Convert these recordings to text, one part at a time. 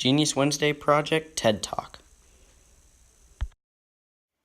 Genius Wednesday Project TED Talk.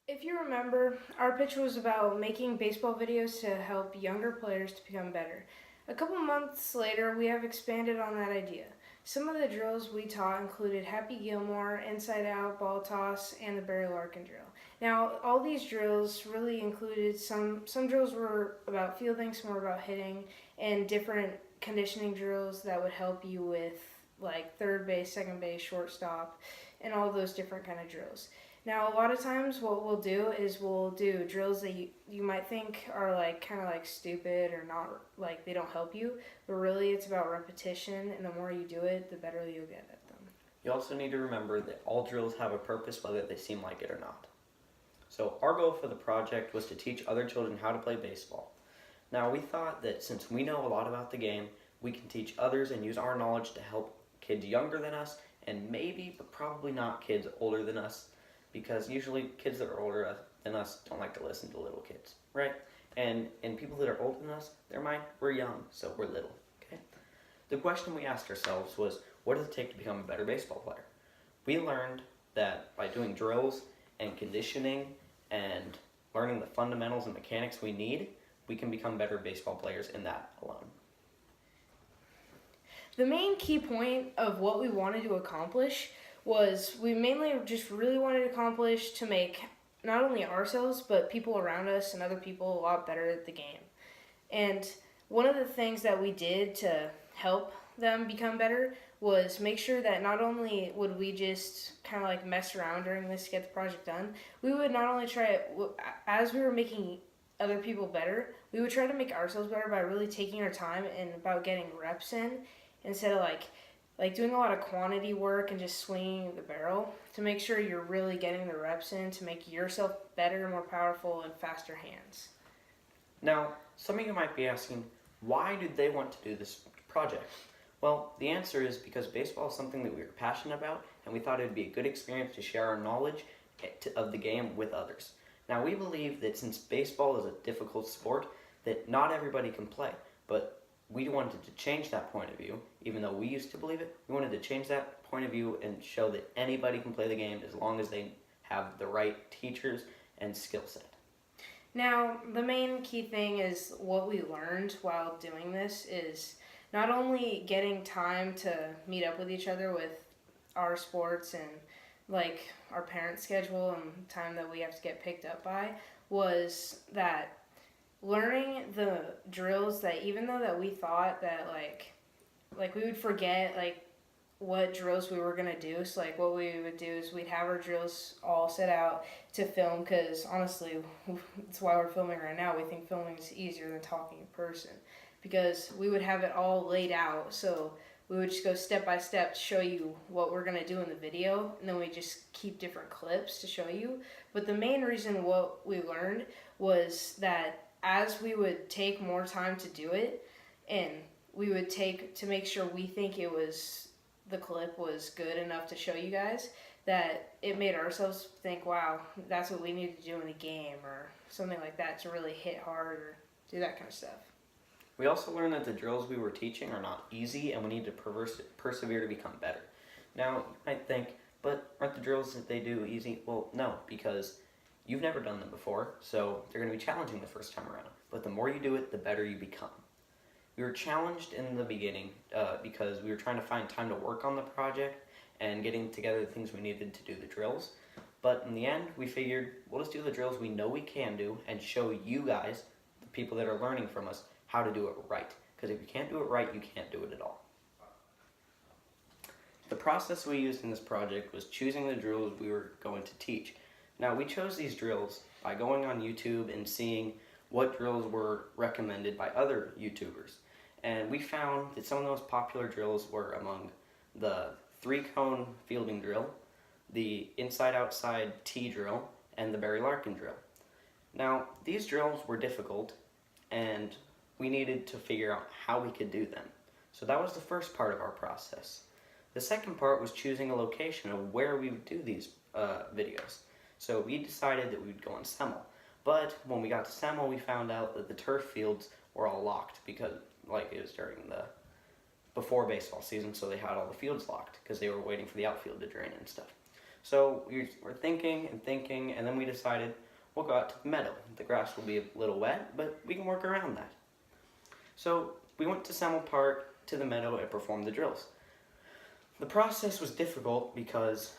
If you remember, our pitch was about making baseball videos to help younger players to become better. A couple months later, we have expanded on that idea. Some of the drills we taught included Happy Gilmore, Inside Out, Ball Toss, and the Barry Larkin drill. Now, all these drills really included some drills were about fielding, some were about hitting, and different conditioning drills that would help you with like third base, second base, shortstop, and all those different kind of drills. Now, a lot of times, what we'll do is we'll do drills that you might think are like kind of like stupid or not like they don't help you, but really it's about repetition, and the more you do it, the better you'll get at them. You also need to remember that all drills have a purpose whether they seem like it or not. So our goal for the project was to teach other children how to play baseball. Now we thought that since we know a lot about the game, we can teach others and use our knowledge to help kids younger than us and maybe, but probably not kids older than us, because usually kids that are older than us don't like to listen to little kids, right? And people that are older than us, their mind, we're young, so we're little, okay? The question we asked ourselves was, what does it take to become a better baseball player? We learned that by doing drills and conditioning and learning the fundamentals and mechanics we need, we can become better baseball players in that alone. The main key point of what we wanted to accomplish was we mainly just really wanted to accomplish to make not only ourselves but people around us and other people a lot better at the game. And one of the things that we did to help them become better was make sure that not only would we just kind of like mess around during this to get the project done, we would not only try it as we were making other people better, we would try to make ourselves better by really taking our time and about getting reps in instead of like doing a lot of quantity work and just swinging the barrel to make sure you're really getting the reps in to make yourself better, more powerful, and faster hands. Now, some of you might be asking, why did they want to do this project? Well, the answer is because baseball is something that we were passionate about, and we thought it would be a good experience to share our knowledge of the game with others. Now, we believe that since baseball is a difficult sport, that not everybody can play, but we wanted to change that point of view. Even though we used to believe it, we wanted to change that point of view and show that anybody can play the game as long as they have the right teachers and skill set. Now, the main key thing is what we learned while doing this is not only getting time to meet up with each other with our sports and like our parent schedule and time that we have to get picked up by, was that learning the drills that even though that we thought that like we would forget like what drills we were gonna do. So like what we would do is we'd have our drills all set out to film because honestly, that's why we're filming right now. We think filming is easier than talking in person because we would have it all laid out. So we would just go step by step to show you what we're gonna do in the video, and then we just keep different clips to show you. But the main reason what we learned was that as we would take more time to do it, and we would take to make sure we think it was the clip was good enough to show you guys, that it made ourselves think, wow, that's what we need to do in a game or something like that to really hit hard or do that kind of stuff. We also learned that the drills we were teaching are not easy and we need to persevere to become better. Now, you might think, but aren't the drills that they do easy? Well, no, because you've never done them before, so they're going to be challenging the first time around. But the more you do it, the better you become. We were challenged in the beginning because we were trying to find time to work on the project and getting together the things we needed to do the drills. But in the end, we figured we'll just do the drills we know we can do and show you guys, the people that are learning from us, how to do it right. Because if you can't do it right, you can't do it at all. The process we used in this project was choosing the drills we were going to teach. Now, we chose these drills by going on YouTube and seeing what drills were recommended by other YouTubers. And we found that some of the most popular drills were among the 3-cone fielding drill, the inside-outside T drill, and the Barry Larkin drill. Now, these drills were difficult, and we needed to figure out how we could do them. So that was the first part of our process. The second part was choosing a location of where we would do these videos. So we decided that we would go on Semmel. But when we got to Semmel, we found out that the turf fields were all locked because, like it was during the before baseball season, so they had all the fields locked because they were waiting for the outfield to drain and stuff. So we were thinking and thinking, and then we decided we'll go out to the meadow. The grass will be a little wet, but we can work around that. So we went to Semel Park to the meadow and performed the drills. The process was difficult because,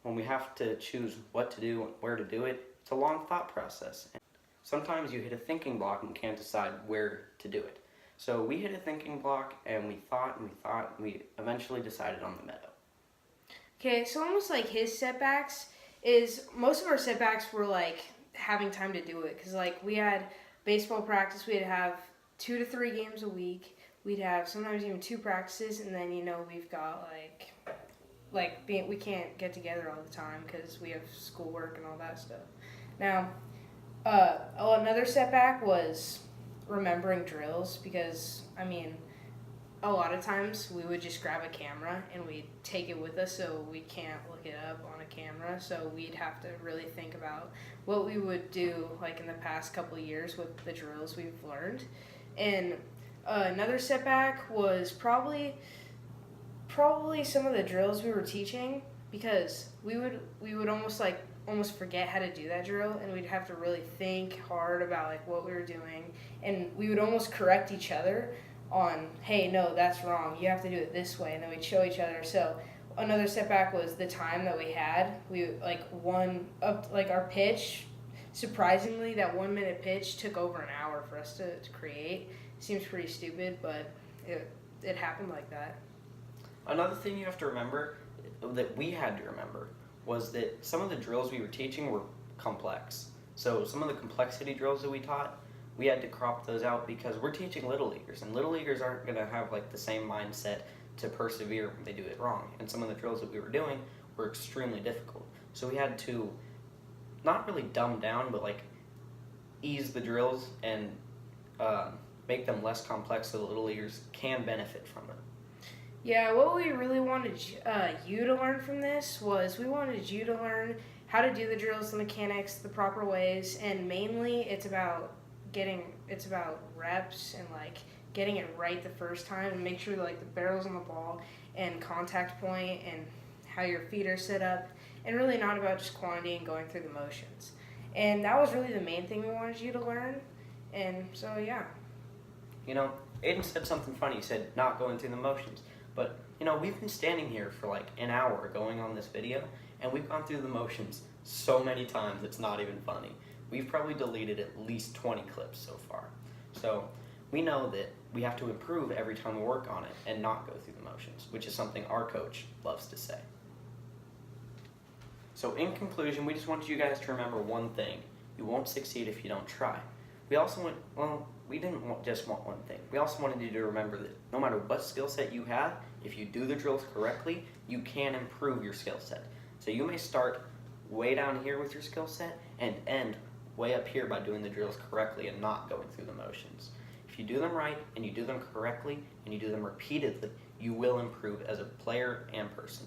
when we have to choose what to do and where to do it, it's a long thought process. Sometimes you hit a thinking block and can't decide where to do it. So we hit a thinking block and we thought, and we eventually decided on the meadow. Okay, so almost like his setbacks is most of our setbacks were like having time to do it because like we had baseball practice, we'd have 2 to 3 games a week. We'd have sometimes even 2 practices, and then we've got we can't get together all the time because we have schoolwork and all that stuff. Now, another setback was remembering drills because a lot of times we would just grab a camera and we'd take it with us, so we can't look it up on a camera. So we'd have to really think about what we would do like in the past couple of years with the drills we've learned. And another setback was probably some of the drills we were teaching because we would almost forget how to do that drill, and we'd have to really think hard about like what we were doing, and we would almost correct each other on, hey, no, that's wrong, you have to do it this way, and then we'd show each other. So another setback was the time that we had. We our pitch, surprisingly, that 1 minute pitch took over an hour for us to create. Seems pretty stupid, but it happened like that. Another thing you have to remember, that we had to remember, was that some of the drills we were teaching were complex. So some of the complexity drills that we taught, we had to crop those out because we're teaching little leaguers, and little leaguers aren't going to have like the same mindset to persevere when they do it wrong. And some of the drills that we were doing were extremely difficult. So we had to not really dumb down, but like ease the drills and make them less complex so the little leaguers can benefit from them. Yeah, what we really wanted you to learn from this was we wanted you to learn how to do the drills, the mechanics, the proper ways, and mainly it's about reps and like getting it right the first time, and make sure like the barrel's on the ball and contact point and how your feet are set up, and really not about just quantity and going through the motions. And that was really the main thing we wanted you to learn. And so yeah. Aiden said something funny. He said not going through the motions. But, we've been standing here for like an hour going on this video, and we've gone through the motions so many times it's not even funny. We've probably deleted at least 20 clips so far. So we know that we have to improve every time we work on it and not go through the motions, which is something our coach loves to say. So in conclusion, we just want you guys to remember one thing. You won't succeed if you don't try. We didn't just want one thing. We also wanted you to remember that no matter what skill set you have, if you do the drills correctly, you can improve your skill set. So you may start way down here with your skill set and end way up here by doing the drills correctly and not going through the motions. If you do them right and you do them correctly and you do them repeatedly, you will improve as a player and person.